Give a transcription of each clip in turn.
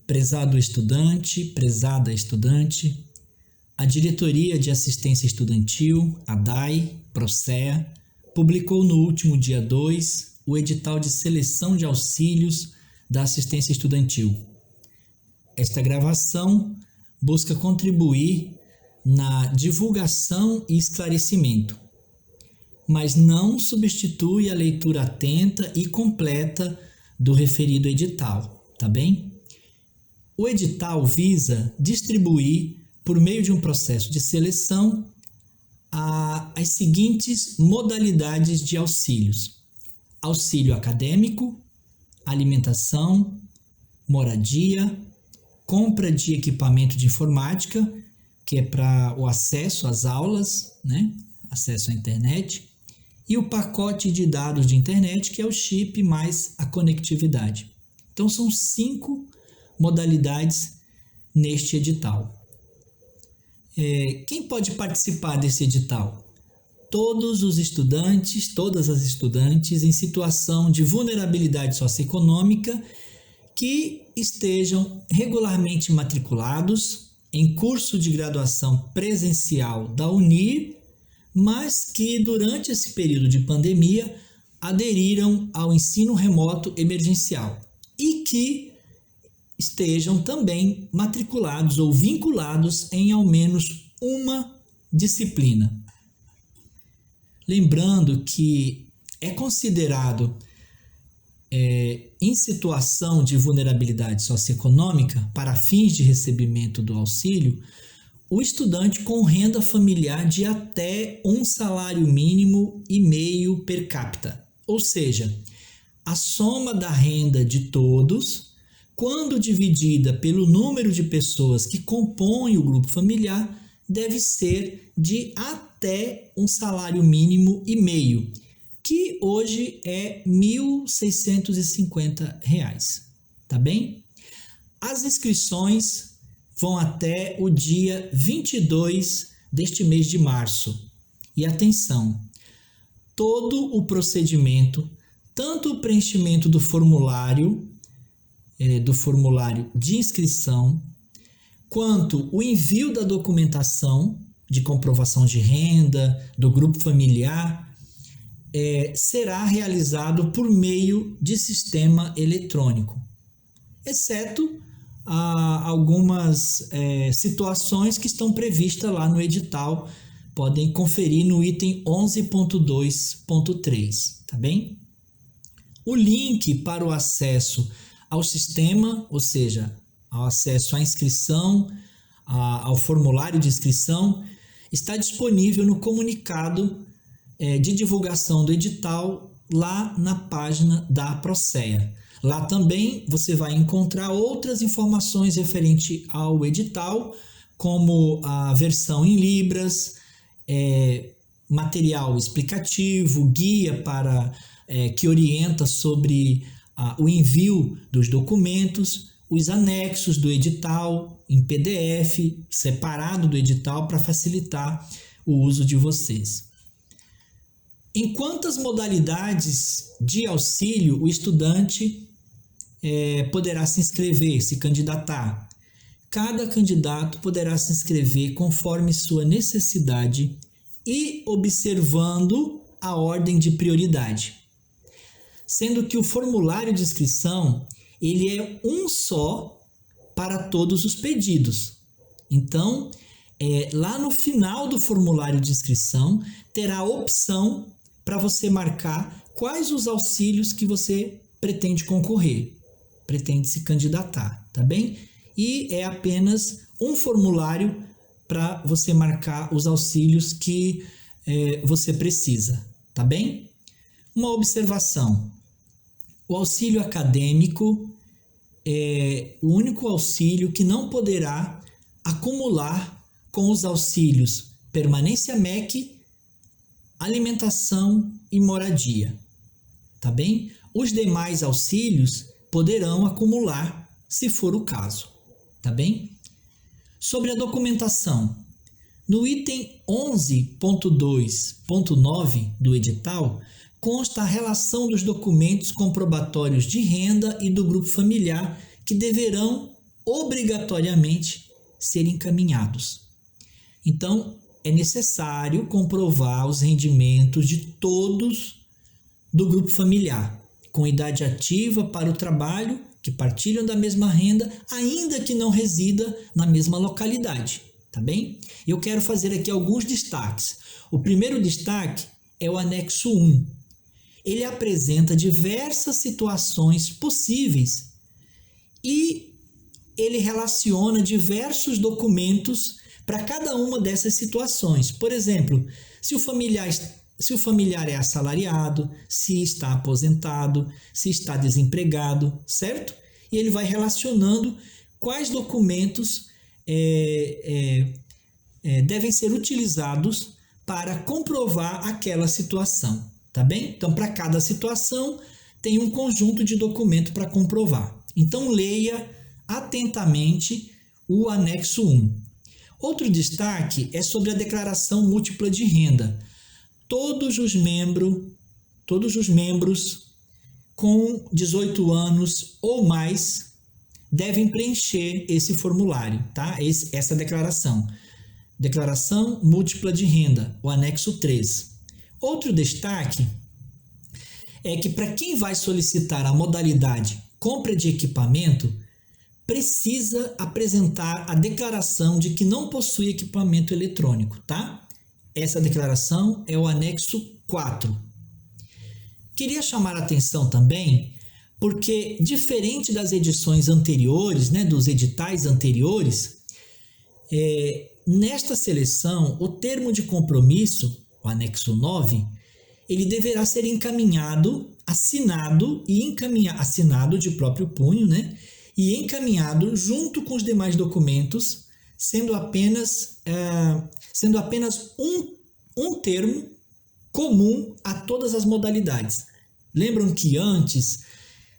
Prezado estudante, prezada estudante, a Diretoria de Assistência Estudantil, a DAE, Procea, publicou no último dia 2 o edital de seleção de auxílios da assistência estudantil. Esta gravação busca contribuir na divulgação e esclarecimento, mas não substitui a leitura atenta e completa do referido edital, tá bem? O edital visa distribuir, por meio de um processo de seleção, as seguintes modalidades de auxílios: auxílio acadêmico, alimentação, moradia, compra de equipamento de informática, que é para o acesso às aulas, né? Acesso à internet, e o pacote de dados de internet, que é o chip mais a conectividade. Então, são 5 modalidades neste edital. Quem pode participar desse edital? Todos os estudantes, todas as estudantes em situação de vulnerabilidade socioeconômica que estejam regularmente matriculados em curso de graduação presencial da UNIR, mas que durante esse período de pandemia aderiram ao ensino remoto emergencial e que estejam também matriculados ou vinculados em ao menos uma disciplina. Lembrando que é considerado em situação de vulnerabilidade socioeconômica, para fins de recebimento do auxílio, o estudante com renda familiar de até um salário mínimo e meio per capita, ou seja, a soma da renda de todos, quando dividida pelo número de pessoas que compõem o grupo familiar, deve ser de até um salário mínimo e meio, que hoje é R$ 1.650, tá bem? As inscrições vão até o dia 22 deste mês de março. E atenção, todo o procedimento, tanto o preenchimento do formulário de inscrição, quanto o envio da documentação de comprovação de renda, do grupo familiar, será realizado por meio de sistema eletrônico, exceto algumas situações que estão previstas lá no edital. Podem conferir no item 11.2.3, tá bem? O link para o acesso ao sistema, ou seja, ao acesso à inscrição, ao formulário de inscrição, está disponível no comunicado de divulgação do edital lá na página da Procea. Lá também você vai encontrar outras informações referente ao edital, como a versão em Libras, material explicativo, guia que orienta sobre o envio dos documentos, os anexos do edital em PDF, separado do edital para facilitar o uso de vocês. Em quantas modalidades de auxílio o estudante poderá se inscrever, se candidatar? Cada candidato poderá se inscrever conforme sua necessidade e observando a ordem de prioridade, sendo que o formulário de inscrição ele é um só para todos os pedidos. Então, lá no final do formulário de inscrição terá a opção para você marcar quais os auxílios que você pretende concorrer, pretende se candidatar, tá bem? E é apenas um formulário para você marcar os auxílios que você precisa, tá bem? Uma observação: o auxílio acadêmico é o único auxílio que não poderá acumular com os auxílios permanência MEC, alimentação e moradia, tá bem? Os demais auxílios poderão acumular, se for o caso, tá bem? Sobre a documentação, no item 11.2.9 do edital, consta a relação dos documentos comprobatórios de renda e do grupo familiar que deverão obrigatoriamente ser encaminhados. Então, é necessário comprovar os rendimentos de todos do grupo familiar, com idade ativa para o trabalho, que partilham da mesma renda, ainda que não resida na mesma localidade, tá bem? Eu quero fazer aqui alguns destaques. O primeiro destaque é o anexo 1. Ele apresenta diversas situações possíveis e ele relaciona diversos documentos para cada uma dessas situações. Por exemplo, se o familiar é assalariado, se está aposentado, se está desempregado, certo? E ele vai relacionando quais documentos devem ser utilizados para comprovar aquela situação, tá bem? Então, para cada situação, tem um conjunto de documento para comprovar. Então, leia atentamente o anexo 1. Outro destaque é sobre a declaração múltipla de renda. Todos os membros com 18 anos ou mais devem preencher esse formulário, tá? Essa declaração. Declaração múltipla de renda, o anexo 3. Outro destaque é que para quem vai solicitar a modalidade compra de equipamento, precisa apresentar a declaração de que não possui equipamento eletrônico, tá? Essa declaração é o anexo 4. Queria chamar a atenção também, porque diferente das edições anteriores, dos editais anteriores, nesta seleção, o termo de compromisso, o anexo 9, ele deverá ser encaminhado, assinado de próprio punho, e encaminhado junto com os demais documentos, sendo apenas um termo comum a todas as modalidades. Lembram que antes,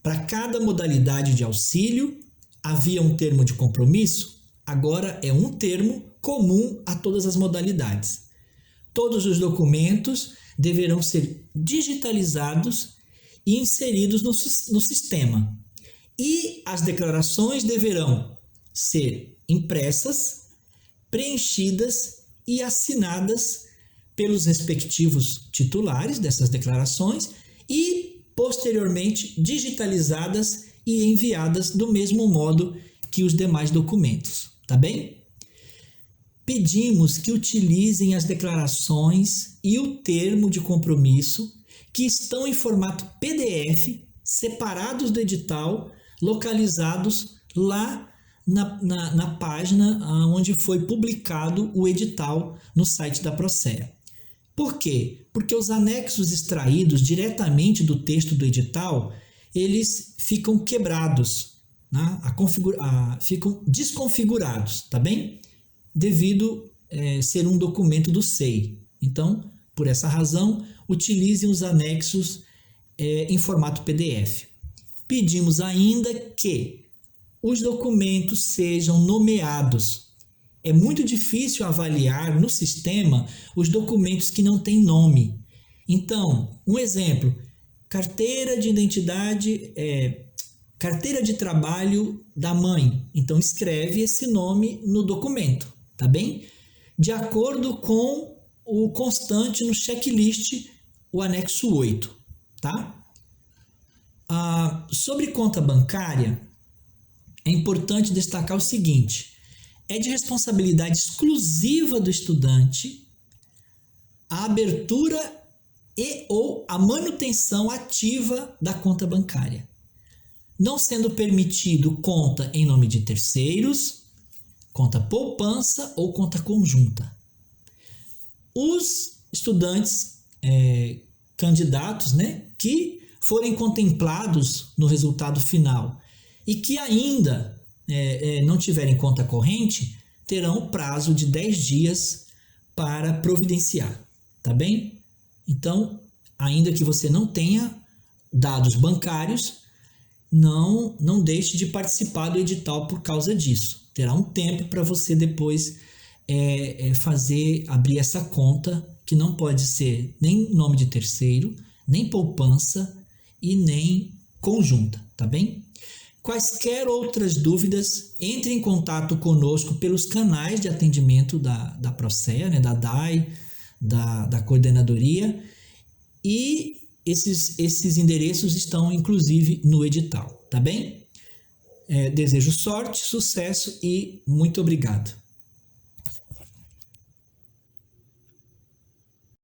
para cada modalidade de auxílio, havia um termo de compromisso? Agora é um termo comum a todas as modalidades. Todos os documentos deverão ser digitalizados e inseridos no sistema. E as declarações deverão ser impressas, preenchidas e assinadas pelos respectivos titulares dessas declarações e, posteriormente, digitalizadas e enviadas do mesmo modo que os demais documentos, tá bem? Pedimos que utilizem as declarações e o termo de compromisso que estão em formato PDF, separados do edital, localizados lá na página onde foi publicado o edital no site da Procea. Por quê? Porque os anexos extraídos diretamente do texto do edital, eles ficam quebrados, ficam desconfigurados, tá bem? Devido ser um documento do SEI. Então, por essa razão, utilizem os anexos em formato PDF. Pedimos ainda que os documentos sejam nomeados. É muito difícil avaliar no sistema os documentos que não têm nome. Então, um exemplo, carteira de identidade, carteira de trabalho da mãe. Então, escreve esse nome no documento, tá bem? De acordo com o constante no checklist, o anexo 8, tá? Sobre conta bancária, é importante destacar o seguinte: é de responsabilidade exclusiva do estudante a abertura ou a manutenção ativa da conta bancária, não sendo permitido conta em nome de terceiros, conta poupança ou conta conjunta. Os estudantes candidatos, que forem contemplados no resultado final e que ainda não tiverem conta corrente, terão o prazo de 10 dias para providenciar, tá bem? Então, ainda que você não tenha dados bancários, não deixe de participar do edital por causa disso. Terá um tempo para você depois abrir essa conta, que não pode ser nem nome de terceiro, nem poupança e nem conjunta, tá bem? Quaisquer outras dúvidas, entre em contato conosco pelos canais de atendimento da Procea, né, da DAI, da coordenadoria, e esses endereços estão inclusive no edital, tá bem? Desejo sorte, sucesso e muito obrigado.